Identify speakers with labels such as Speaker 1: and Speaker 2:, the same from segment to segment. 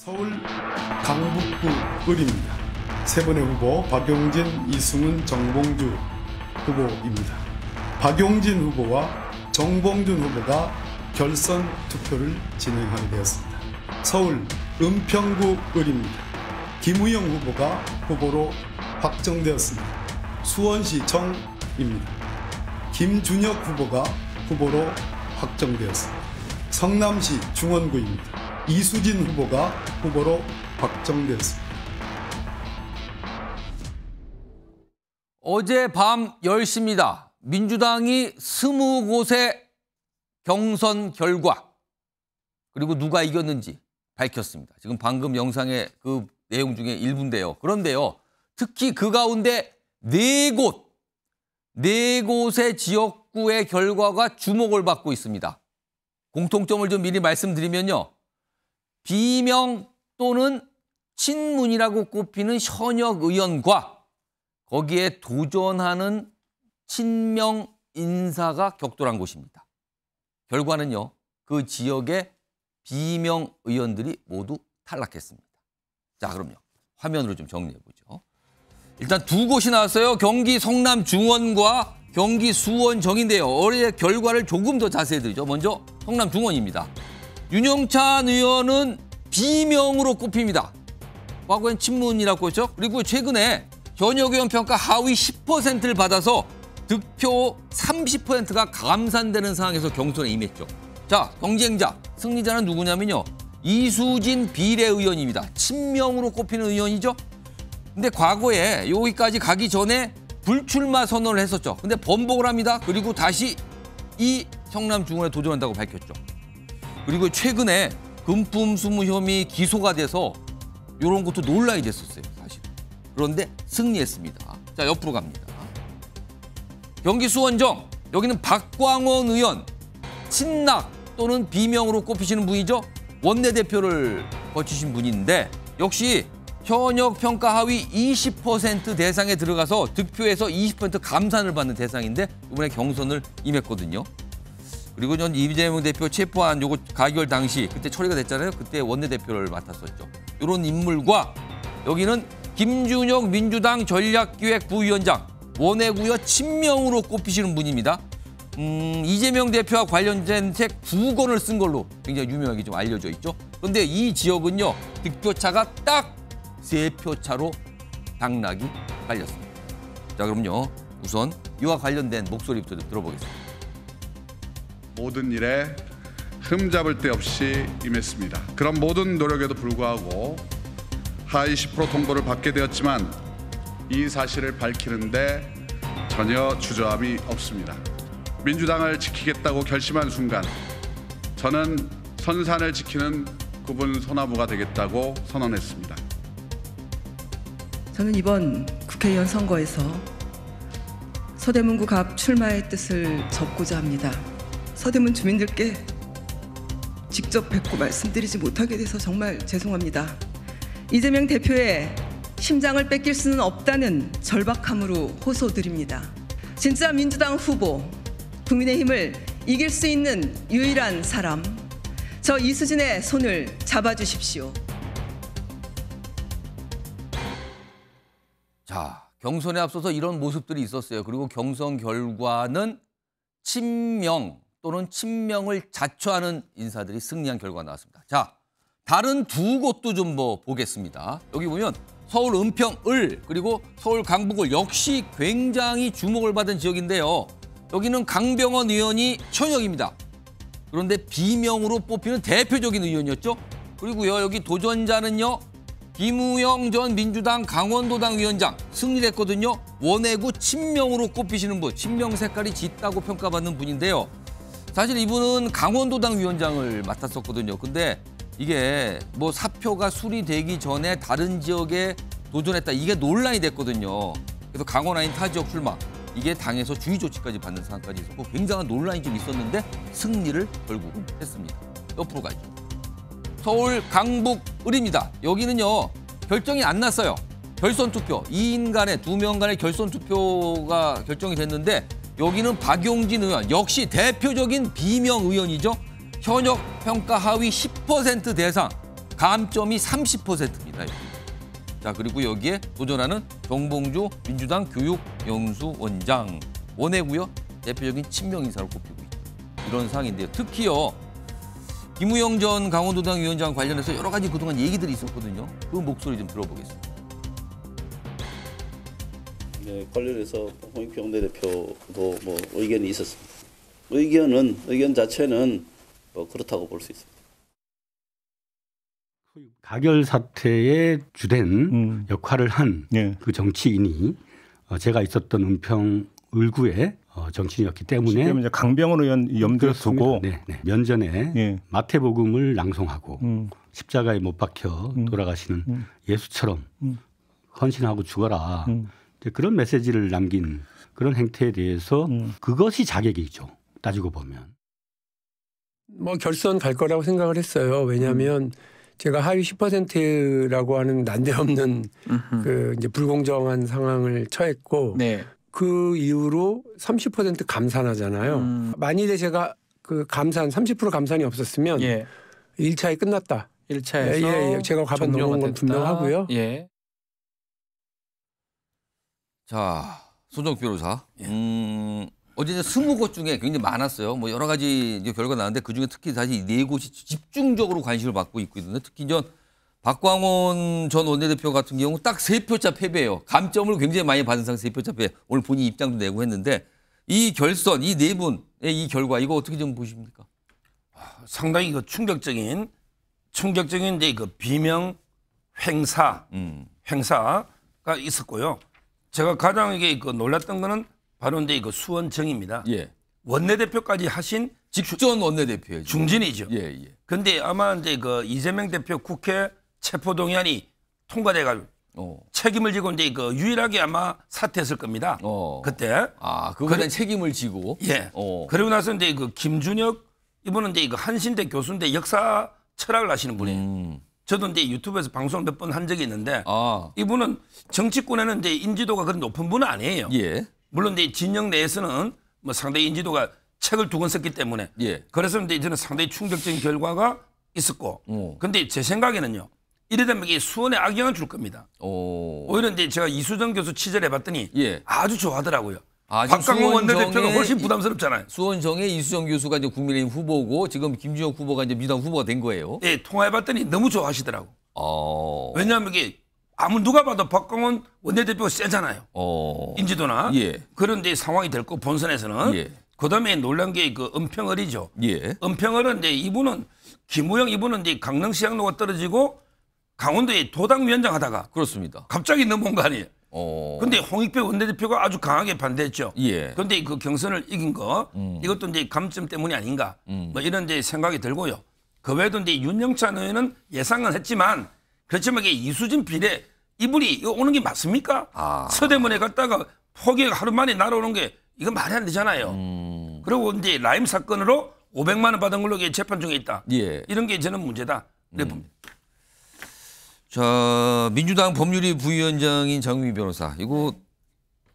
Speaker 1: 서울 강북구 을입니다. 세 번의 후보 박용진, 이승훈, 정봉주 후보입니다. 박용진 후보와 정봉준 후보가 결선 투표를 진행하게 되었습니다. 서울 은평구 을입니다. 김우영 후보가 후보로 확정되었습니다. 수원시 정입니다. 김준혁 후보가 후보로 확정되었습니다. 성남시 중원구입니다. 이수진 후보가 후보로 확정되었습니다.
Speaker 2: 어젯밤 10시입니다. 민주당이 20곳의 경선 결과 그리고 누가 이겼는지 밝혔습니다. 지금 방금 영상의 그 내용 중에 일부인데요. 그런데요. 특히 그 가운데 4곳의 지역구의 결과가 주목을 받고 있습니다. 공통점을 좀 미리 말씀드리면요. 비명 또는 친문이라고 꼽히는 현역 의원과 거기에 도전하는 친명 인사가 격돌한 곳입니다. 결과는요. 그 지역의 비명 의원들이 모두 탈락했습니다. 자, 그럼요. 화면으로 좀 정리해보죠. 일단 두 곳이 나왔어요. 경기 성남 중원과 경기 수원 정인데요. 어제 결과를 조금 더 자세히 드리죠. 먼저 성남 중원입니다. 윤영찬 의원은 비명으로 꼽힙니다. 과거엔 친문이라고 했죠. 그리고 최근에 현역 의원 평가 하위 10%를 받아서 득표 30%가 감산되는 상황에서 경선에 임했죠. 자, 경쟁자, 승리자는 누구냐면요. 이수진 비례의원입니다. 친명으로 꼽히는 의원이죠. 근데 과거에 여기까지 가기 전에 불출마 선언을 했었죠. 근데 번복을 합니다. 그리고 다시 이 성남 중원에 도전한다고 밝혔죠. 그리고 최근에 금품수무 혐의 기소가 돼서 이런 것도 논란이 됐었어요, 사실. 그런데 승리했습니다. 자, 옆으로 갑니다. 경기 수원정, 여기는 박광원 의원, 친낙 또는 비명으로 꼽히시는 분이죠. 원내대표를 거치신 분인데 역시 현역 평가 하위 20% 대상에 들어가서 득표에서 20% 감산을 받는 대상인데 이번에 경선을 임했거든요. 그리고 전 이재명 대표 체포안 요거 가결 당시 그때 처리가 됐잖아요. 그때 원내대표를 맡았었죠. 이런 인물과 여기는 김준혁 민주당 전략기획부위원장 원외구여 친명으로 꼽히시는 분입니다. 이재명 대표와 관련된 책 2권을 쓴 걸로 굉장히 유명하게 좀 알려져 있죠. 그런데 이 지역은요. 득표차가 딱 3표 차로 당락이 갈렸습니다. 자, 그럼요. 우선 이와 관련된 목소리부터 좀 들어보겠습니다.
Speaker 3: 모든 일에 흠잡을 데 없이 임했습니다. 그런 모든 노력에도 불구하고 하위 10% 통보를 받게 되었지만 이 사실을 밝히는데 전혀 주저함이 없습니다. 민주당을 지키겠다고 결심한 순간 저는 선산을 지키는 구분 소나무가 되겠다고 선언했습니다.
Speaker 4: 저는 이번 국회의원 선거에서 서대문구 갑 출마의 뜻을 접고자 합니다. 서대문 주민들께 직접 뵙고 말씀드리지 못하게 돼서 정말 죄송합니다. 이재명 대표의 심장을 뺏길 수는 없다는 절박함으로 호소드립니다. 진짜 민주당 후보, 국민의힘을 이길 수 있는 유일한 사람, 저 이수진의 손을 잡아주십시오.
Speaker 2: 자, 경선에 앞서서 이런 모습들이 있었어요. 그리고 경선 결과는 친명 또는 친명을 자처하는 인사들이 승리한 결과가 나왔습니다. 자, 다른 두 곳도 좀 보겠습니다. 여기 보면 서울 은평을 그리고 서울 강북을 역시 굉장히 주목을 받은 지역인데요. 여기는 강병원 의원이 현역입니다. 그런데 비명으로 뽑히는 대표적인 의원이었죠. 그리고요, 여기 도전자는요. 김우영 전 민주당 강원도당 위원장 승리를 했거든요. 원외구 친명으로 꼽히시는 분, 친명 색깔이 짙다고 평가받는 분인데요. 사실 이분은 강원도당 위원장을 맡았었거든요. 근데 이게 사표가 수리되기 전에 다른 지역에 도전했다. 이게 논란이 됐거든요. 그래서 강원 아닌 타 지역 출마. 이게 당에서 주의 조치까지 받는 상황까지 있었고 굉장한 논란이 좀 있었는데 승리를 결국은 했습니다. 옆으로 가죠. 서울 강북 을입니다. 여기는요. 결정이 안 났어요. 결선 투표. 2인 간의 2명 간의 결선 투표가 결정이 됐는데 여기는 박용진 의원. 역시 대표적인 비명 의원이죠. 현역 평가 하위 10% 대상 감점이 30%입니다. 자, 그리고 여기에 도전하는 정봉주 민주당 교육연수원장 원외고요. 대표적인 친명 인사를 꼽히고 있다. 이런 상황인데요. 특히요. 김우영 전 강원도당 위원장 관련해서 여러 가지 그동안 얘기들이 있었거든요. 그 목소리 좀 들어보겠습니다.
Speaker 5: 네, 관련해서 홍익표 원내대표도 뭐 의견이 있었습니다. 의견 자체는 뭐 그렇다고 볼 수 있습니다.
Speaker 6: 가결 사태의 주된 역할을 한 그 정치인이 제가 있었던 은평 을구의 정치인이었기 때문에
Speaker 7: 이제 강병원 의원 염두에 두고
Speaker 6: 면전에 마태복음을 낭송하고 십자가에 못 박혀 돌아가시는 예수처럼 헌신하고 죽어라. 그런 메시지를 남긴 그런 행태에 대해서 그것이 자객이죠. 따지고 보면.
Speaker 8: 뭐 결선 갈 거라고 생각을 했어요. 왜냐하면 제가 하위 10%라고 하는 난데없는 그 이제 불공정한 상황을 처했고 그 이후로 30% 감산하잖아요. 만일에 제가 그 감산 30% 감산이 없었으면 1차에 끝났다.
Speaker 9: 1차에서
Speaker 8: 제가 가ban 넘은 건 분명하고요.
Speaker 2: 자, 손정욱 변호사. 어제 이제 20곳 중에 굉장히 많았어요. 뭐 여러 가지 이제 결과가 나왔는데 그중에 특히 사실 4곳이 집중적으로 관심을 받고 있거든요. 특히 전 박광원 전 원내대표 같은 경우 딱 3표차 패배예요. 감점을 굉장히 많이 받은 상태 3표차 패배. 오늘 본인 입장도 내고 했는데 이 결선, 이 4분의 이 결과 이거 어떻게 좀 보십니까?
Speaker 9: 상당히 그 충격적인 이제 그 비명 행사가 있었고요. 제가 가장 이게 그 놀랐던 거는 바로 이제 그 수원청입니다. 원내대표까지 하신
Speaker 2: 직전 원내대표예요.
Speaker 9: 중진이죠. 그런데 아마 이제 그 이재명 대표 국회 체포동의안이 통과돼가지고 책임을 지고 이제 그 유일하게 아마 사퇴했을 겁니다. 그때.
Speaker 2: 그거에 대한 책임을 지고.
Speaker 9: 그리고 나서 이제 그 김준혁 이분은 이제 그 한신대 교수인데 역사 철학을 하시는 분이에요. 저도 이제 유튜브에서 방송을 몇 번 한 적이 있는데 이분은 정치권에는 이제 인지도가 그런 높은 분은 아니에요. 물론 이제 진영 내에서는 뭐 상당히 인지도가 책을 2권 썼기 때문에 그래서 이제 저는 상당히 충격적인 결과가 있었고 근데 제 생각에는요. 이래 되면 이게 수원에 악영향을 줄 겁니다. 오히려 이제 제가 이수정 교수 취재를 해봤더니 아주 좋아하더라고요. 박광원 원내대표가 훨씬 부담스럽잖아요.
Speaker 2: 수원정의 이수정 교수가 이제 국민의힘 후보고 지금 김준혁 후보가 이제 민주당 후보가 된 거예요.
Speaker 9: 통화해봤더니 너무 좋아하시더라고. 왜냐하면 이게 누가 봐도 박광원 원내대표가 세잖아요. 인지도나. 그런 상황이 될 거 본선에서는. 그다음에 놀란 게 그 은평을이죠. 은평을은 이제 이분은 김우영 이분은 이제 강릉시장로가 떨어지고 강원도에 도당위원장 하다가
Speaker 2: 그렇습니다.
Speaker 9: 갑자기 넘어온 거 아니에요. 근데 홍익표 원내대표가 아주 강하게 반대했죠. 그런데 그 경선을 이긴 거 이것도 이제 감점 때문이 아닌가 뭐 이런 이제 생각이 들고요. 그 외에도 이제 윤영찬 의원은 예상은 했지만 그렇지만 이게 이수진 비례 이분이 오는 게 맞습니까? 서대문에 갔다가 포기가 하루 만에 날아오는 게 이건 말이 안 되잖아요. 그리고 이제 라임 사건으로 500만 원 받은 걸로 재판 중에 있다. 이런 게 저는 문제다. 그래 봅니다.
Speaker 2: 자, 민주당 법률위 부위원장인 장유미 변호사. 이거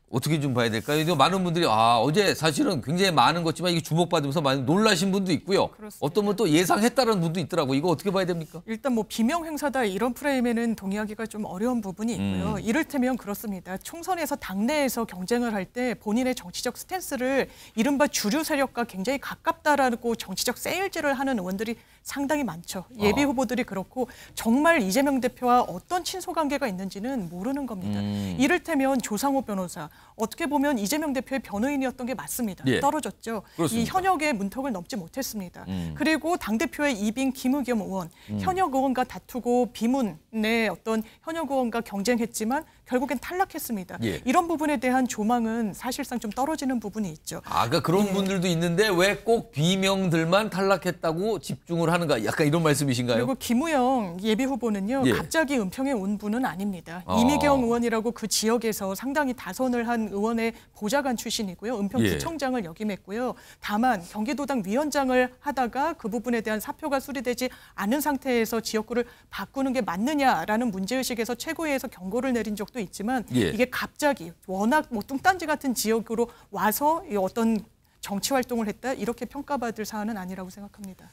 Speaker 2: 어떻게 좀 봐야 될까요? 이거 많은 분들이 어제 사실은 굉장히 많은 것지만 이게 주목받으면서 많이 놀라신 분도 있고요.
Speaker 10: 그렇습니다.
Speaker 2: 어떤 분 또 예상했다는 분도 있더라고. 이거 어떻게 봐야 됩니까?
Speaker 10: 일단 뭐 비명 행사다 이런 프레임에는 동의하기가 좀 어려운 부분이 있고요. 이를테면 그렇습니다. 총선에서 당내에서 경쟁을 할 때 본인의 정치적 스탠스를 이른바 주류 세력과 굉장히 가깝다라고 정치적 세일즈를 하는 의원들이 상당히 많죠. 예비 후보들이 그렇고 정말 이재명 대표와 어떤 친소 관계가 있는지는 모르는 겁니다. 이를테면 조상호 변호사. 어떻게 보면 이재명 대표의 변호인이었던 게 맞습니다. 떨어졌죠.
Speaker 2: 그렇습니다.
Speaker 10: 이 현역의 문턱을 넘지 못했습니다. 그리고 당대표의 이빈 김의겸 의원. 현역 의원과 다투고 비문의 어떤 현역 의원과 경쟁했지만 결국엔 탈락했습니다. 이런 부분에 대한 조망은 사실상 좀 떨어지는 부분이 있죠.
Speaker 2: 그러니까 그런 분들도 있는데 왜 꼭 비명들만 탈락했다고 집중을 하는가? 약간 이런 말씀이신가요?
Speaker 10: 그리고 김우영 예비 후보는요. 갑자기 은평에 온 분은 아닙니다. 이미경 의원이라고 그 지역에서 상당히 다선을 한 의원의 보좌관 출신이고요. 은평구청장을 역임했고요. 다만 경기도당 위원장을 하다가 그 부분에 대한 사표가 수리되지 않은 상태에서 지역구를 바꾸는 게 맞느냐라는 문제의식에서 최고위에서 경고를 내린 적도 있지만 이게 갑자기 워낙 뭐 뚱딴지 같은 지역으로 와서 어떤 정치 활동을 했다 이렇게 평가받을 사안은 아니라고 생각합니다.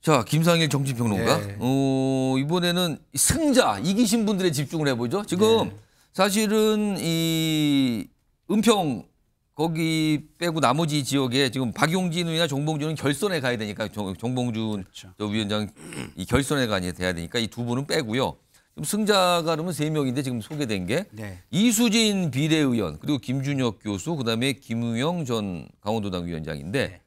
Speaker 2: 자, 김상일 정치평론가.
Speaker 11: 네.
Speaker 2: 이번에는 승자, 이기신 분들에 집중을 해보죠. 지금
Speaker 11: 네.
Speaker 2: 사실은 이 은평 거기 빼고 나머지 지역에 지금 박용진 의원이나 정봉준은 결선에 가야 되니까 정봉준
Speaker 11: 그렇죠.
Speaker 2: 저 위원장 이 결선에 가야 되니까 이 두 분은 빼고요. 지금 승자가 그러면 3명인데 지금 소개된 게
Speaker 11: 네.
Speaker 2: 이수진 비례의원 그리고 김준혁 교수 그다음에 김우영 전 강원도당 위원장인데
Speaker 11: 네.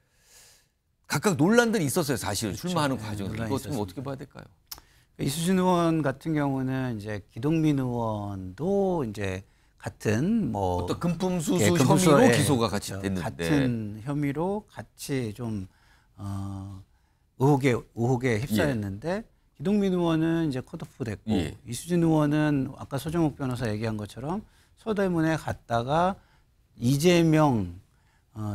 Speaker 2: 각각 논란들이 있었어요. 사실
Speaker 11: 그렇죠.
Speaker 2: 출마하는
Speaker 11: 네,
Speaker 2: 과정에서
Speaker 11: 논란이
Speaker 2: 이거 좀
Speaker 11: 있었습니다.
Speaker 2: 어떻게 봐야 될까요?
Speaker 11: 이수진 의원 같은 경우는 이제 기동민 의원도 이제 같은 뭐
Speaker 2: 어떤 금품수수
Speaker 11: 예, 금품수,
Speaker 2: 혐의로
Speaker 11: 예,
Speaker 2: 기소가 같이
Speaker 11: 그렇죠.
Speaker 2: 됐는데
Speaker 11: 같은 혐의로 같이 좀 의혹에 휩싸였는데 기동민 의원은 이제 컷오프 됐고
Speaker 2: 예.
Speaker 11: 이수진 의원은 아까 소정욱 변호사 얘기한 것처럼 서대문에 갔다가 이재명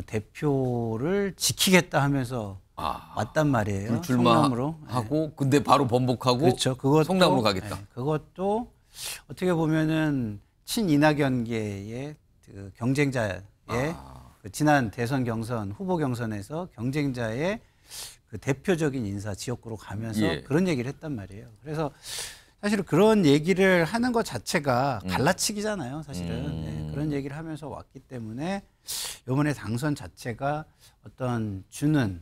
Speaker 11: 대표를 지키겠다 하면서 왔단 말이에요. 성남으로.
Speaker 2: 불출마하고 근데 바로 번복하고
Speaker 11: 그렇죠. 그것도,
Speaker 2: 성남으로 가겠다.
Speaker 11: 네, 그것도 어떻게 보면은 친이낙연계의 그 경쟁자의 그 지난 대선 경선 후보 경선에서 경쟁자의 그 대표적인 인사 지역구로 가면서
Speaker 2: 예.
Speaker 11: 그런 얘기를 했단 말이에요. 그래서 사실 그런 얘기를 하는 것 자체가 갈라치기잖아요. 사실은 네, 그런 얘기를 하면서 왔기 때문에 이번에 당선 자체가 어떤 주는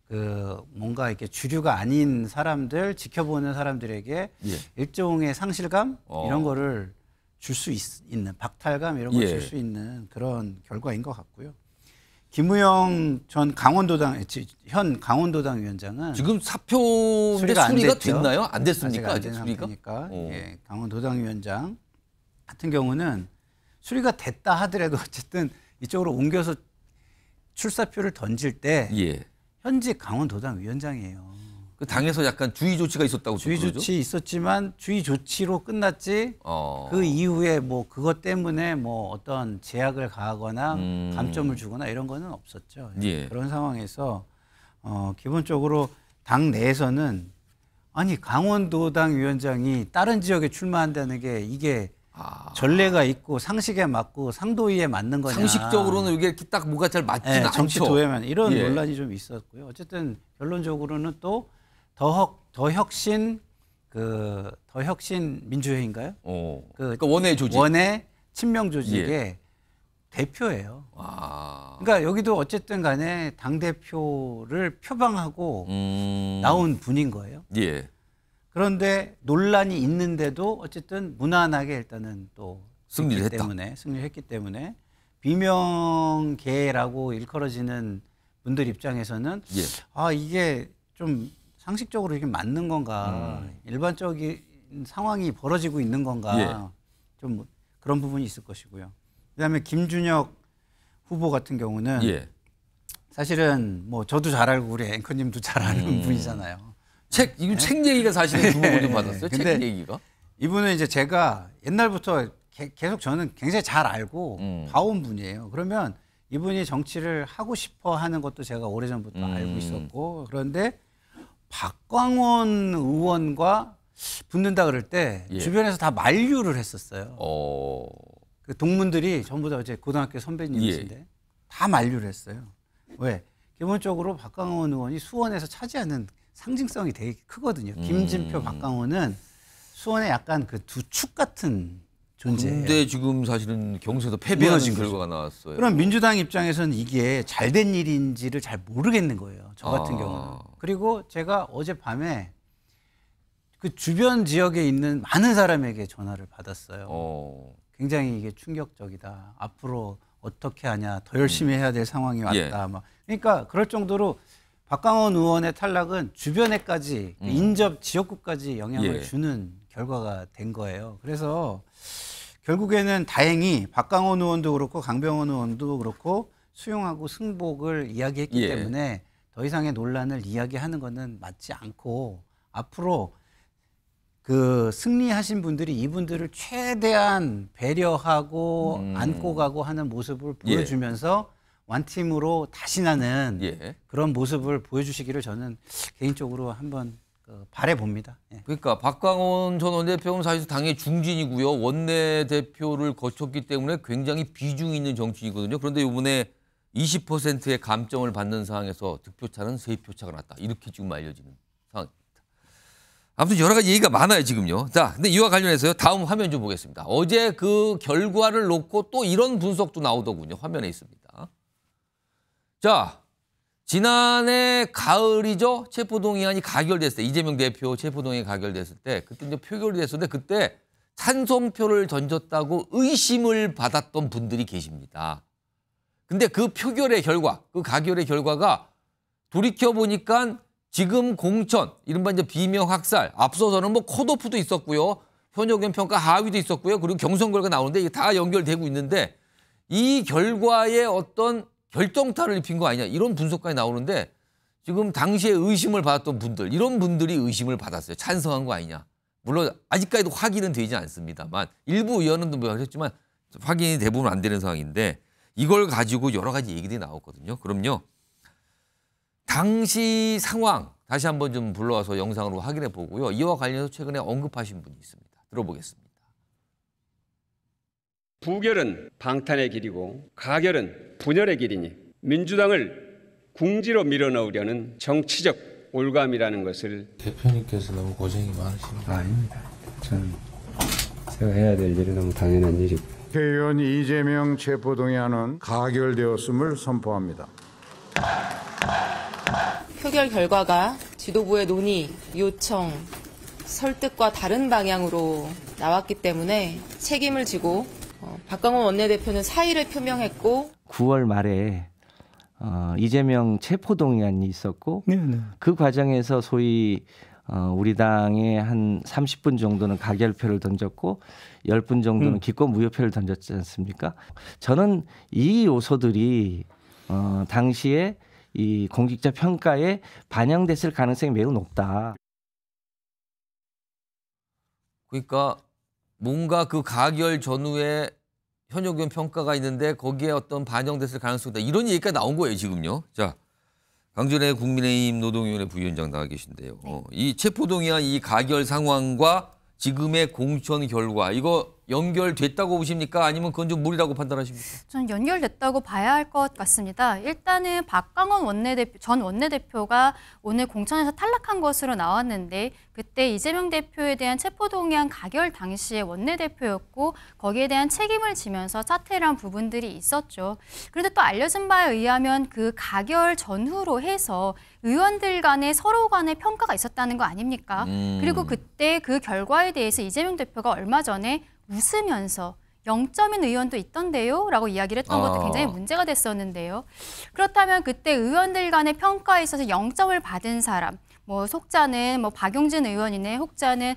Speaker 11: 그 뭔가 이렇게 주류가 아닌 사람들 지켜보는 사람들에게
Speaker 2: 예.
Speaker 11: 일종의 상실감 이런 거를 줄 수 있는 박탈감 이런 걸 줄
Speaker 2: 예.
Speaker 11: 수 있는 그런 결과인 것 같고요. 김우영 전 강원도당 현 강원도당 위원장은
Speaker 2: 지금 사표인데 수리가 됐나요? 안 됐습니까?
Speaker 11: 아직 안 된 상태니까 예, 강원도당 위원장 같은 경우는 수리가 됐다 하더라도 어쨌든 이쪽으로 옮겨서 출사표를 던질 때
Speaker 2: 예.
Speaker 11: 현직 강원도당 위원장이에요.
Speaker 2: 그 당에서 약간 주의 조치가 있었다고
Speaker 11: 주의
Speaker 2: 그러죠?
Speaker 11: 조치 있었지만 주의 조치로 끝났지 그 이후에 뭐 그것 때문에 뭐 어떤 제약을 가하거나 감점을 주거나 이런 거는 없었죠.
Speaker 2: 예.
Speaker 11: 그런 상황에서 기본적으로 당 내에서는 아니 강원도당 위원장이 다른 지역에 출마한다는 게 이게 전례가 있고 상식에 맞고 상도위에 맞는 거냐.
Speaker 2: 상식적으로는 이게 이렇게 딱 뭐가 잘 맞지는 않죠.
Speaker 11: 정치 도외면 이런
Speaker 2: 예.
Speaker 11: 논란이 좀 있었고요. 어쨌든 결론적으로는 또 더 혁신 민주회인가요?
Speaker 2: 그러니까 원외 조직.
Speaker 11: 원외 친명 조직의
Speaker 2: 예.
Speaker 11: 대표예요. 그러니까 여기도 어쨌든 간에 당 대표를 표방하고 나온 분인 거예요.
Speaker 2: 예.
Speaker 11: 그런데 논란이 있는데도 어쨌든 무난하게 일단은 또
Speaker 2: 승리를
Speaker 11: 했기 때문에 비명계라고 일컬어지는 분들 입장에서는
Speaker 2: 예.
Speaker 11: 이게 좀 상식적으로 이게 맞는 건가 일반적인 상황이 벌어지고 있는 건가
Speaker 2: 예.
Speaker 11: 좀 그런 부분이 있을 것이고요. 그다음에 김준혁 후보 같은 경우는
Speaker 2: 예.
Speaker 11: 사실은 뭐 저도 잘 알고 우리 앵커님도 잘 아는 분이잖아요.
Speaker 2: 책 얘기가 사실은 주목을 좀 받았어요.
Speaker 11: 근데
Speaker 2: 책 얘기가.
Speaker 11: 이분은 이제 제가 옛날부터 계속 저는 굉장히 잘 알고 봐온 분이에요. 그러면 이분이 정치를 하고 싶어 하는 것도 제가 오래전부터 알고 있었고 그런데 박광원 의원과 붙는다 그럴 때 주변에서 다 만류를 했었어요. 그 동문들이 전부 다 이제 고등학교 선배님이신데 다 만류를 했어요. 왜? 기본적으로 박광원 의원이 수원에서 차지하는 상징성이 되게 크거든요. 김진표, 박광원은 수원의 약간 그 두 축 같은 존재예요.
Speaker 2: 근데 지금 사실은 경선에서 패배하는 결과가 나왔어요.
Speaker 11: 그럼 민주당 입장에서는 이게 잘된 일인지를 잘 모르겠는 거예요. 저 같은 경우는. 그리고 제가 어젯밤에 그 주변 지역에 있는 많은 사람에게 전화를 받았어요. 굉장히 이게 충격적이다. 앞으로 어떻게 하냐. 더 열심히 해야 될 상황이 왔다.
Speaker 2: 예.
Speaker 11: 막. 그러니까 그럴 정도로 박광원 의원의 탈락은 주변에까지 인접 지역구까지 영향을 주는 결과가 된 거예요. 그래서 결국에는 다행히 박광원 의원도 그렇고 강병원 의원도 그렇고 수용하고 승복을 이야기했기 때문에 더 이상의 논란을 이야기하는 것은 맞지 않고 앞으로 그 승리하신 분들이 이분들을 최대한 배려하고 안고 가고 하는 모습을 보여주면서 완팀으로 다시 나는 그런 모습을 보여주시기를 저는 개인적으로 한번 바라봅니다.
Speaker 2: 그러니까 박광원 전 원내대표는 사실 당의 중진이고요. 원내대표를 거쳤기 때문에 굉장히 비중 있는 정치인이거든요. 그런데 이번에 20%의 감점을 받는 상황에서 득표차는 3표 차가 났다. 이렇게 지금 알려지는. 아무튼 여러 가지 얘기가 많아요, 지금요. 자, 근데 이와 관련해서요. 다음 화면 좀 보겠습니다. 어제 그 결과를 놓고 또 이런 분석도 나오더군요. 화면에 있습니다. 자, 지난해 가을이죠. 체포동의안이 가결됐을 때, 이재명 대표 체포동의안이 가결됐을 때, 그때 이제 표결이 됐었는데 그때 찬성표를 던졌다고 의심을 받았던 분들이 계십니다. 근데 그 표결의 결과, 그 가결의 결과가 돌이켜보니까 지금 공천, 이른바 이제 비명학살, 앞서서는 뭐 컷오프도 있었고요. 현역연 평가 하위도 있었고요. 그리고 경선 결과 나오는데 이게 다 연결되고 있는데 이 결과에 어떤 결정타를 입힌 거 아니냐 이런 분석까지 나오는데 지금 당시에 의심을 받았던 분들, 이런 분들이 의심을 받았어요. 찬성한 거 아니냐. 물론 아직까지도 확인은 되지 않습니다만 일부 의원은 뭐 하셨지만 확인이 대부분 안 되는 상황인데 이걸 가지고 여러 가지 얘기들이 나왔거든요. 그럼요. 당시 상황 다시 한번 좀 불러와서 영상으로 확인해 보고요. 이와 관련해서 최근에 언급하신 분이 있습니다. 들어보겠습니다.
Speaker 12: 부결은 방탄의 길이고 가결은 분열의 길이니 민주당을 궁지로 밀어넣으려는 정치적 올감이라는 것을
Speaker 13: 대표님께서 너무 고생이 많으십니다.
Speaker 12: 아닙니다. 저는 제가 해야 될 일이 너무 당연한 일이고.
Speaker 14: 국회의원 이재명 체포동의안은 가결되었음을 선포합니다.
Speaker 15: 표결 결과가 지도부의 논의, 요청, 설득과 다른 방향으로 나왔기 때문에 책임을 지고 박광원 원내대표는 사의를 표명했고
Speaker 16: 9월 말에 이재명 체포동의안이 있었고 그 과정에서 소위 우리 당의 한 30분 정도는 가결표를 던졌고 10분 정도는 기권 무효표를 던졌지 않습니까? 저는 이 요소들이 당시에 이 공직자 평가에 반영됐을 가능성이 매우 높다.
Speaker 2: 그러니까 뭔가 그 가결 전후에 현역 의원 평가가 있는데 거기에 어떤 반영됐을 가능성이 있다. 이런 얘기가 나온 거예요, 지금요. 자, 강준혜 국민의힘 노동위원회 부위원장 나와 계신데요. 이 체포동의안 이 가결 상황과 지금의 공천 결과 이거 연결됐다고 보십니까? 아니면 그건 좀 무리라고 판단하십니까?
Speaker 17: 저는 연결됐다고 봐야 할 것 같습니다. 일단은 박광원 전 원내대표가 오늘 공천에서 탈락한 것으로 나왔는데 그때 이재명 대표에 대한 체포동의안 가결 당시에 원내대표였고 거기에 대한 책임을 지면서 사퇴를 한 부분들이 있었죠. 그런데 또 알려진 바에 의하면 그 가결 전후로 해서 의원들 간에 서로 간의 평가가 있었다는 거 아닙니까? 그리고 그때 그 결과에 대해서 이재명 대표가 얼마 전에 웃으면서 0점인 의원도 있던데요? 라고 이야기를 했던 것도 굉장히 문제가 됐었는데요. 그렇다면 그때 의원들 간의 평가에 있어서 0점을 받은 사람, 뭐 속자는 뭐 박용진 의원이네, 혹자는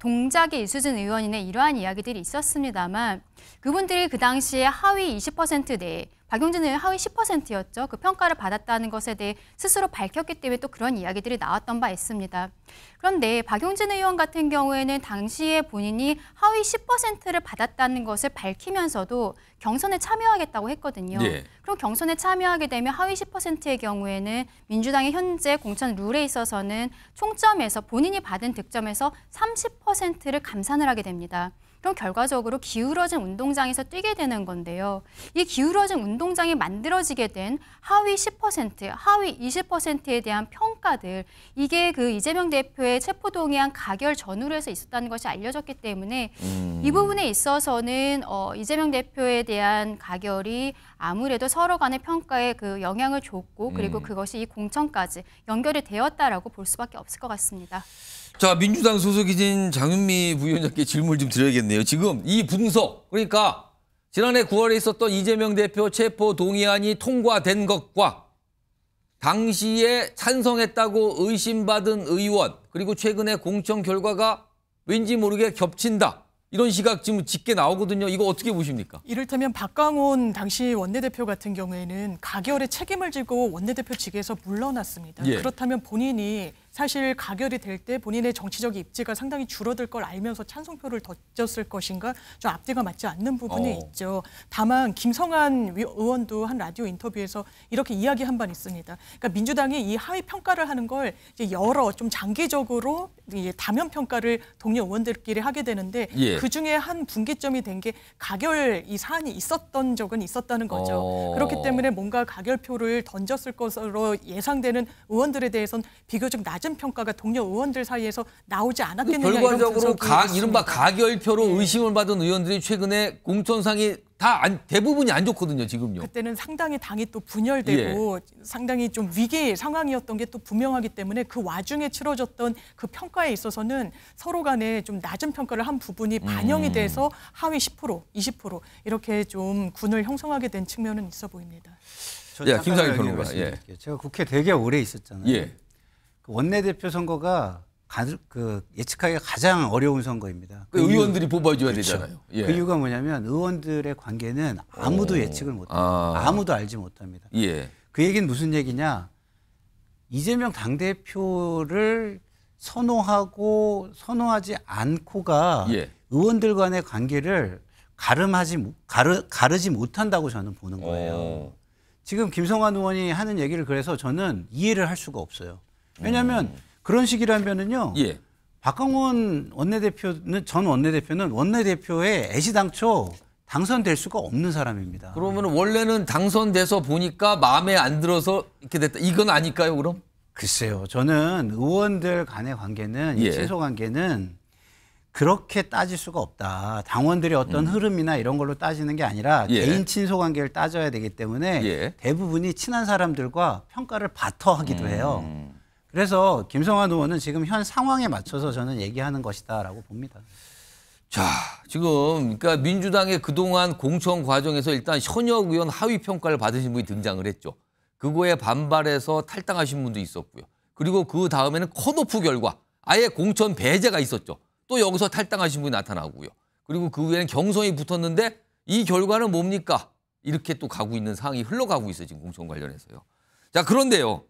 Speaker 17: 동작의 이수진 의원이네 이러한 이야기들이 있었습니다만 그분들이 그 당시에 하위 20% 내에 박용진 의원 하위 10%였죠. 그 평가를 받았다는 것에 대해 스스로 밝혔기 때문에 또 그런 이야기들이 나왔던 바 있습니다. 그런데 박용진 의원 같은 경우에는 당시에 본인이 하위 10%를 받았다는 것을 밝히면서도 경선에 참여하겠다고 했거든요. 네. 그럼 경선에 참여하게 되면 하위 10%의 경우에는 민주당의 현재 공천 룰에 있어서는 총점에서 본인이 받은 득점에서 30%를 감산을 하게 됩니다. 그럼 결과적으로 기울어진 운동장에서 뛰게 되는 건데요. 이 기울어진 운동장이 만들어지게 된 하위 10%, 하위 20%에 대한 평가들, 이게 그 이재명 대표의 체포동의안 가결 전후로 해서 있었다는 것이 알려졌기 때문에 이 부분에 있어서는 이재명 대표에 대한 가결이 아무래도 서로 간의 평가에 그 영향을 줬고 그리고 그것이 이 공천까지 연결이 되었다라고 볼 수밖에 없을 것 같습니다.
Speaker 2: 자, 민주당 소속이신 장윤미 부위원장께 질문을 좀 드려야겠네요. 지금 이 분석, 그러니까 지난해 9월에 있었던 이재명 대표 체포 동의안이 통과된 것과 당시에 찬성했다고 의심받은 의원, 그리고 최근에 공천 결과가 왠지 모르게 겹친다. 이런 시각 지금 짙게 나오거든요. 이거 어떻게 보십니까?
Speaker 10: 이를테면 박광원 당시 원내대표 같은 경우에는 가결의 책임을 지고 원내대표직에서 물러났습니다. 예. 그렇다면 본인이 사실 가결이 될 때 본인의 정치적 입지가 상당히 줄어들 걸 알면서 찬성표를 던졌을 것인가 좀 앞뒤가 맞지 않는 부분이 있죠. 다만 김성한 의원도 한 라디오 인터뷰에서 이렇게 이야기한 바는 있습니다. 그러니까 민주당이 이 하위 평가를 하는 걸 이제 여러 좀 장기적으로 다면 평가를 동료 의원들끼리 하게 되는데 예. 그중에 한 분기점이 된 게 가결 이 사안이 있었던 적은 있었다는 거죠. 그렇기 때문에 뭔가 가결표를 던졌을 것으로 예상되는 의원들에 대해서는 비교적 낮은 낮은 평가가 동료 의원들 사이에서 나오지 않았겠느냐
Speaker 2: 결과적으로 이른바 가결표로 의심을 받은 의원들이 최근에 공천상이 대부분이 안 좋거든요, 지금요.
Speaker 10: 그때는 상당히 당이 또 분열되고 상당히 좀 위기 상황이었던 게 또 분명하기 때문에 그 와중에 치러졌던 그 평가에 있어서는 서로 간에 좀 낮은 평가를 한 부분이 반영이 돼서 하위 10%, 20% 이렇게 좀 군을 형성하게 된 측면은 있어 보입니다.
Speaker 2: 김상일 평론가.
Speaker 11: 제가 국회 되게 오래 있었잖아요. 그 원내대표 선거가 예측하기가 가장 어려운 선거입니다.
Speaker 2: 의원들이 뽑아줘야 되잖아요.
Speaker 11: 그 이유가 뭐냐면 의원들의 관계는 아무도 예측을 못합니다. 아무도 알지 못합니다. 그 얘기는 무슨 얘기냐. 이재명 당대표를 선호하지 않고가 의원들 간의 관계를 가르지 못한다고 저는 보는 거예요. 지금 김성환 의원이 하는 얘기를 그래서 저는 이해를 할 수가 없어요. 왜냐하면 그런 식이라면은요. 박강원 전 원내대표는 원내대표의 애시당초 당선될 수가 없는 사람입니다.
Speaker 2: 그러면 원래는 당선돼서 보니까 마음에 안 들어서 이렇게 됐다. 이건 아닐까요, 그럼?
Speaker 11: 글쎄요. 저는 의원들 간의 관계는 친소 관계는 그렇게 따질 수가 없다. 당원들의 어떤 흐름이나 이런 걸로 따지는 게 아니라 개인 친소 관계를 따져야 되기 때문에 대부분이 친한 사람들과 평가를 바터하기도 해요. 그래서 김성환 의원은 지금 현 상황에 맞춰서 저는 얘기하는 것이다라고 봅니다.
Speaker 2: 자, 지금 그러니까 민주당의 그동안 공천 과정에서 일단 현역 의원 하위 평가를 받으신 분이 등장을 했죠. 그거에 반발해서 탈당하신 분도 있었고요. 그리고 그 다음에는 컷오프 결과 아예 공천 배제가 있었죠. 또 여기서 탈당하신 분이 나타나고요. 그리고 그 후에는 경선이 붙었는데 이 결과는 뭡니까? 이렇게 또 가고 있는 상황이 흘러가고 있어요. 지금 공천 관련해서요. 자, 그런데요.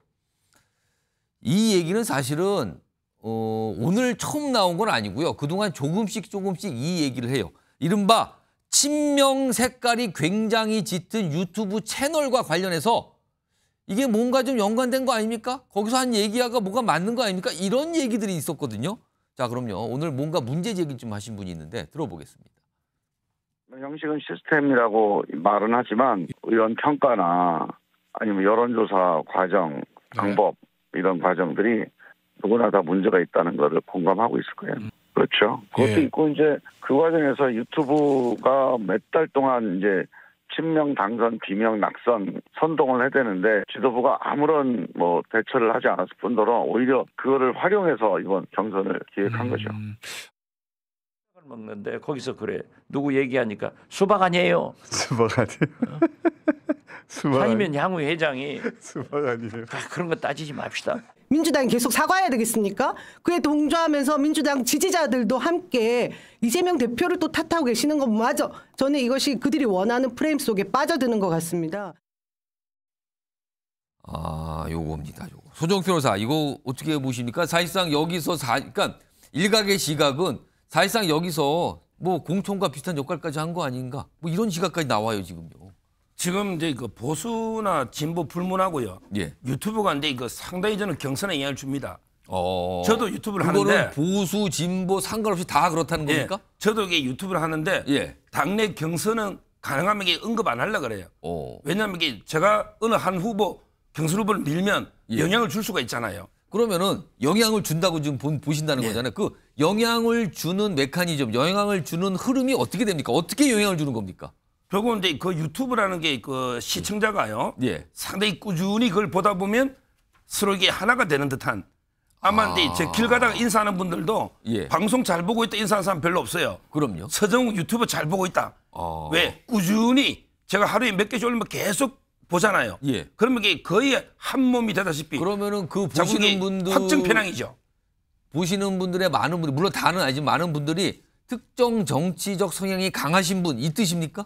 Speaker 2: 이 얘기는 사실은 오늘 처음 나온 건 아니고요. 그동안 조금씩 이 얘기를 해요. 이른바 친명 색깔이 굉장히 짙은 유튜브 채널과 관련해서 이게 뭔가 좀 연관된 거 아닙니까? 거기서 한 얘기가 뭐가 맞는 거 아닙니까? 이런 얘기들이 있었거든요. 자, 그럼요. 오늘 뭔가 문제 제기 좀 하신 분이 있는데 들어보겠습니다.
Speaker 18: 형식은 시스템이라고 말은 하지만 의원 평가나 아니면 여론조사 과정, 방법 이런 과정들이 누구나 다 문제가 있다는 것을 공감하고 있을 거예요. 그렇죠. 그것도 있고 이제 그 과정에서 유튜브가 몇 달 동안 이제 친명 당선, 비명 낙선 선동을 해대는데 지도부가 아무런 대처를 하지 않았을 뿐더러 오히려 그거를 활용해서 이번 경선을 기획한 거죠.
Speaker 19: 먹는데 거기서 그래 누구 얘기하니까 수박 아니에요.
Speaker 20: 수박 아니에요. 수박
Speaker 19: 아니면 향후 회장이
Speaker 20: 수박 아니에요.
Speaker 19: 그런 거 따지지 맙시다.
Speaker 21: 민주당이 계속 사과해야 되겠습니까? 그에 동조하면서 민주당 지지자들도 함께 이재명 대표를 또 탓하고 계시는 건 맞아. 저는 이것이 그들이 원하는 프레임 속에 빠져드는 것 같습니다.
Speaker 2: 요겁니다. 요거. 소정 변호사 이거 어떻게 보십니까? 사실상 여기서 그러니까 일각의 시각은 사실상 여기서 공천과 비슷한 역할까지 한 거 아닌가? 이런 시각까지 나와요 지금요.
Speaker 9: 지금 이제 그 보수나 진보 불문하고요. 유튜브가 이제 상당히 저는 경선에 영향을 줍니다. 저도 유튜브를 하는데
Speaker 2: 보수 진보 상관없이 다 그렇다는 겁니까?
Speaker 9: 저도 이게 유튜브를 하는데 당내 경선은 가능하면 이게 언급 안 하려고 그래요. 왜냐하면 이게 제가 어느 한 후보 경선 후보를 밀면 영향을 줄 수가 있잖아요.
Speaker 2: 그러면은 영향을 준다고 지금 보신다는 거잖아요. 그 영향을 주는 메커니즘, 영향을 주는 흐름이 어떻게 됩니까? 어떻게 영향을 주는 겁니까?
Speaker 9: 결국은 이제 그 유튜브라는 게 그 시청자가요. 상당히 꾸준히 그걸 보다 보면 서로 이게 하나가 되는 듯한. 아마 이제 저 길 가다가 인사하는 분들도 방송 잘 보고 있다 인사하는 사람 별로 없어요.
Speaker 2: 그럼요.
Speaker 9: 서정욱 유튜브 잘 보고 있다. 왜? 꾸준히 제가 하루에 몇 개씩 올리면 계속 보잖아요. 그러면 이게 거의 한 몸이 되다시피.
Speaker 2: 그러면은 그 보시는 분들
Speaker 9: 확증 편향이죠.
Speaker 2: 보시는 분들의 많은 분들 물론 다는 아니지만 많은 분들이 특정 정치적 성향이 강하신 분 이 뜻입니까?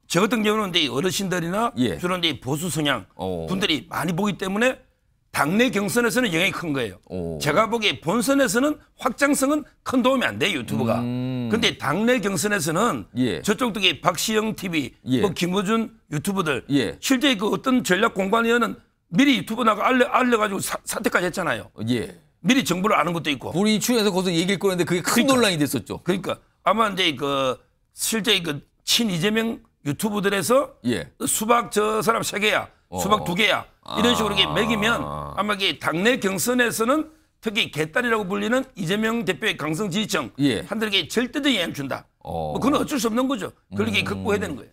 Speaker 9: 저 같은 경우는 이제 어르신들이나 주로 이제 보수 성향 분들이 많이 보기 때문에 당내 경선에서는 영향이 큰 거예요. 제가 보기에 본선에서는 확장성은 큰 도움이 안 돼요 유튜브가. 근데 당내 경선에서는 저쪽도 박시영 TV, 김어준 유튜브들 실제 그 어떤 전략 공관위원은 미리 유튜브 나가 알려가지고 사퇴까지 했잖아요. 미리 정보를 아는 것도 있고.
Speaker 2: 본인이 출연해서 거기서 얘기를 꺼냈는데 그게 큰 논란이 됐었죠.
Speaker 9: 그러니까 아마 이제 실제 친 이재명 유튜브들에서 수박 저 사람 3개야, 수박 2개야 이런 식으로 이게 매기면 아마 이게 당내 경선에서는 특히 개딸이라고 불리는 이재명 대표의 강성 지지층 한들에게 절대적인 영향을 준다. 뭐 그건 어쩔 수 없는 거죠. 그렇게 극복해야 되는 거예요.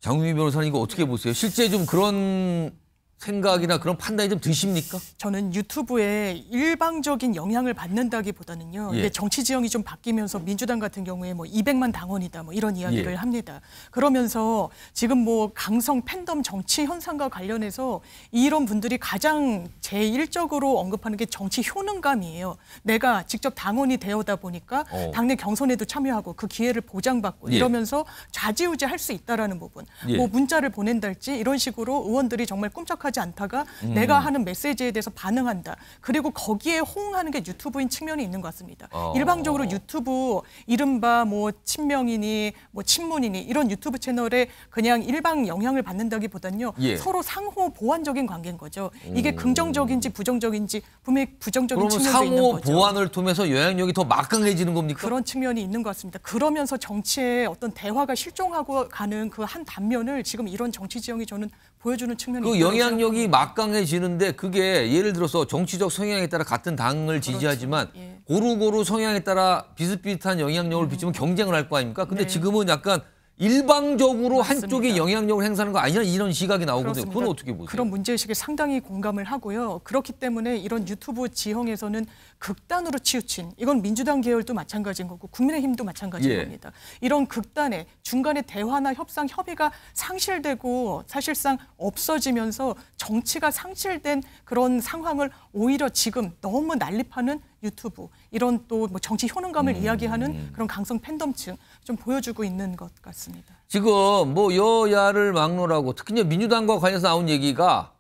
Speaker 2: 장우미 변호사는 이거 어떻게 보세요? 실제 좀 그런 생각이나 그런 판단이 좀 드십니까?
Speaker 10: 저는 유튜브에 일방적인 영향을 받는다기보다는요. 이게 정치 지형이 좀 바뀌면서 민주당 같은 경우에 뭐 200만 당원이다 뭐 이런 이야기를 합니다. 그러면서 지금 뭐 강성 팬덤 정치 현상과 관련해서 이런 분들이 가장 제1적으로 언급하는 게 정치 효능감이에요. 내가 직접 당원이 되어다 보니까 당내 경선에도 참여하고 그 기회를 보장받고 이러면서 좌지우지할 수 있다라는 부분. 뭐 문자를 보낸달지 이런 식으로 의원들이 정말 꼼짝하지 않다가 내가 하는 메시지에 대해서 반응한다. 그리고 거기에 호응하는 게 유튜브인 측면이 있는 것 같습니다. 일방적으로 유튜브 이른바 뭐 친명이니 뭐 친문이니 이런 유튜브 채널에 그냥 일방 영향을 받는다기보다는요. 서로 상호 보완적인 관계인 거죠. 이게 긍정적인지 부정적인지 분명히 부정적인 측면도 있는 거죠.
Speaker 2: 상호 보완을 통해서 영향력이 더 막강해지는 겁니까?
Speaker 10: 그런 측면이 있는 것 같습니다. 그러면서 정치의 어떤 대화가 실종하고 가는 그 한 단면을 지금 이런 정치 지형이 저는 보여주는 측면이
Speaker 2: 그 영향력이 막강해지는데 그게 예를 들어서 정치적 성향에 따라 같은 당을 지지하지만 고루고루 성향에 따라 비슷비슷한 영향력을 비추면 경쟁을 할 거 아닙니까? 근데 지금은 약간 일방적으로 맞습니다. 한쪽에 영향력을 행사하는 거 아니냐 이런 시각이 나오거든요. 그렇습니다. 그건 어떻게 보세요?
Speaker 10: 그런 문제의식에 상당히 공감을 하고요. 그렇기 때문에 이런 유튜브 지형에서는 극단으로 치우친 이건 민주당 계열도 마찬가지인 거고 국민의힘도 마찬가지인 겁니다. 이런 극단의 중간에 대화나 협상, 협의가 상실되고 사실상 없어지면서 정치가 상실된 그런 상황을 오히려 지금 너무 난립하는 유튜브 이런 또 뭐 정치 효능감을 이야기하는 그런 강성 팬덤층 좀 보여주고 있는 것 같습니다.
Speaker 2: 지금 뭐 여야를 막론하고 특히 민주당과 관련해서 나온 얘기가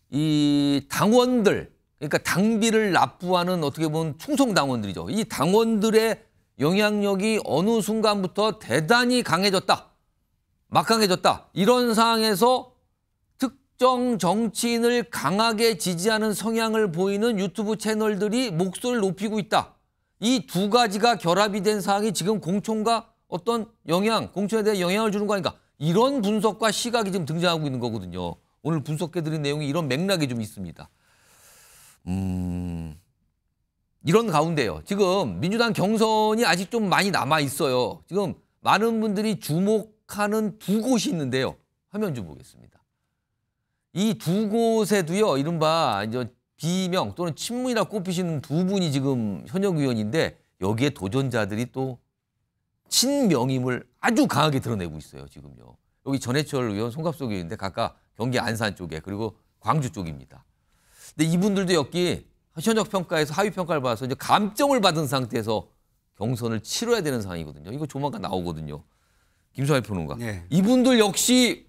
Speaker 2: 이 당원들 그러니까 당비를 납부하는 어떻게 보면 충성 당원들이죠. 이 당원들의 영향력이 어느 순간부터 대단히 강해졌다. 막강해졌다. 이런 상황에서 특정 정치인을 강하게 지지하는 성향을 보이는 유튜브 채널들이 목소리를 높이고 있다. 이 두 가지가 결합이 된 상황이 지금 공천과 어떤 영향, 공천에 대한 영향을 주는 거 아닌가. 이런 분석과 시각이 지금 등장하고 있는 거거든요. 오늘 분석해드린 내용이 이런 맥락이 좀 있습니다. 이런 가운데요. 지금 민주당 경선이 아직 좀 많이 남아 있어요. 지금 많은 분들이 주목하는 두 곳이 있는데요. 화면 좀 보겠습니다. 이 두 곳에도요. 이른바 이제 비명 또는 친문이라 꼽히시는 두 분이 지금 현역 의원인데 여기에 도전자들이 또 친명임을 아주 강하게 드러내고 있어요. 지금요. 여기 전해철 의원, 송갑석 의원인데 각각 경기 안산 쪽에 그리고 광주 쪽입니다. 근데 이분들도 여기 현역 평가에서 하위 평가를 받아서 이제 감점을 받은 상태에서 경선을 치러야 되는 상황이거든요. 이거 조만간 나오거든요. 김성환 평론가. 네. 이분들 역시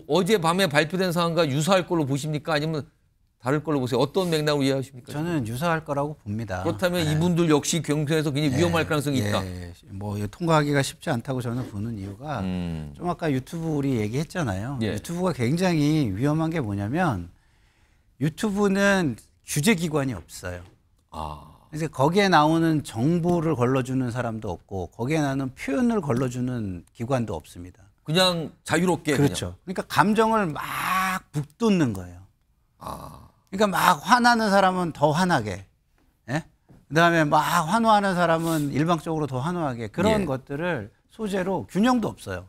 Speaker 2: 어젯밤에 발표된 상황과 유사할 걸로 보십니까? 아니면 다를 걸로 보세요? 어떤 맥락으로 이해하십니까?
Speaker 11: 저는 유사할 거라고 봅니다.
Speaker 2: 그렇다면 이분들 역시 경선에서 굉장히 위험할 가능성이 있다.
Speaker 11: 뭐 통과하기가 쉽지 않다고 저는 보는 이유가 좀 아까 유튜브 우리 얘기했잖아요. 유튜브가 굉장히 위험한 게 뭐냐면 유튜브는 규제기관이 없어요. 그래서 거기에 나오는 정보를 걸러주는 사람도 없고 거기에 나오는 표현을 걸러주는 기관도 없습니다.
Speaker 2: 그냥 자유롭게.
Speaker 11: 그렇죠. 그러니까 감정을 막 북돋는 거예요. 그러니까 막 화나는 사람은 더 화나게, 그다음에 막 환호하는 사람은 일방적으로 더 환호하게 그런 것들을 소재로 균형도 없어요.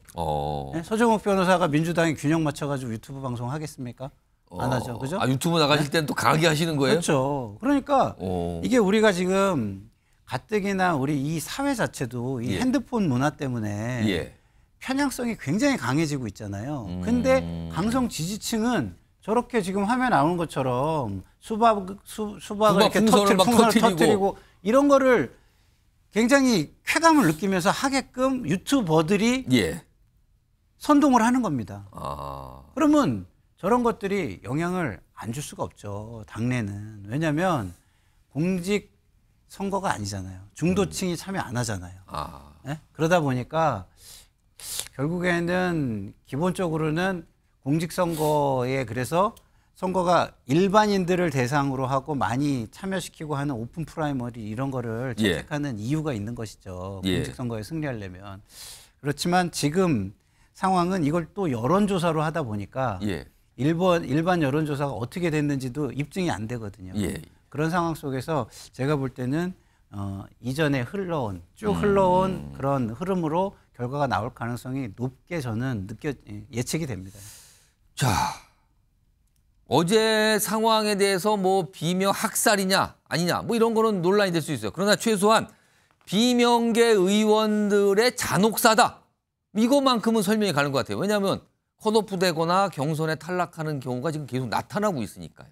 Speaker 11: 서정욱 변호사가 민주당에 균형 맞춰가지고 유튜브 방송 하겠습니까? 안 하죠, 그죠?
Speaker 2: 유튜브 나가실 때는 또 강하게 하시는 거예요?
Speaker 11: 그렇죠. 그러니까 이게 우리가 지금 가뜩이나 우리 이 사회 자체도 이 핸드폰 문화 때문에 편향성이 굉장히 강해지고 있잖아요. 근데 강성 지지층은 저렇게 지금 화면 나오는 것처럼 수박을 이렇게 터뜨리고 이런 거를 굉장히 쾌감을 느끼면서 하게끔 유튜버들이 선동을 하는 겁니다. 그러면 저런 것들이 영향을 안 줄 수가 없죠. 당내는. 왜냐하면 공직 선거가 아니잖아요. 중도층이 참여 안 하잖아요. 그러다 보니까 결국에는 기본적으로는 공직선거에 그래서 선거가 일반인들을 대상으로 하고 많이 참여시키고 하는 오픈 프라이머리 이런 거를 채택하는 이유가 있는 것이죠. 공직선거에 승리하려면. 그렇지만 지금 상황은 이걸 또 여론조사로 하다 보니까 일반 여론조사가 어떻게 됐는지도 입증이 안 되거든요. 그런 상황 속에서 제가 볼 때는 이전에 쭉 흘러온 그런 흐름으로 결과가 나올 가능성이 높게 저는 예측이 됩니다.
Speaker 2: 자, 어제 상황에 대해서 뭐 비명 학살이냐 아니냐 뭐 이런 거는 논란이 될 수 있어요. 그러나 최소한 비명계 의원들의 잔혹사다. 이것만큼은 설명이 가는 것 같아요. 왜냐하면 컷오프 되거나 경선에 탈락하는 경우가 지금 계속 나타나고 있으니까요.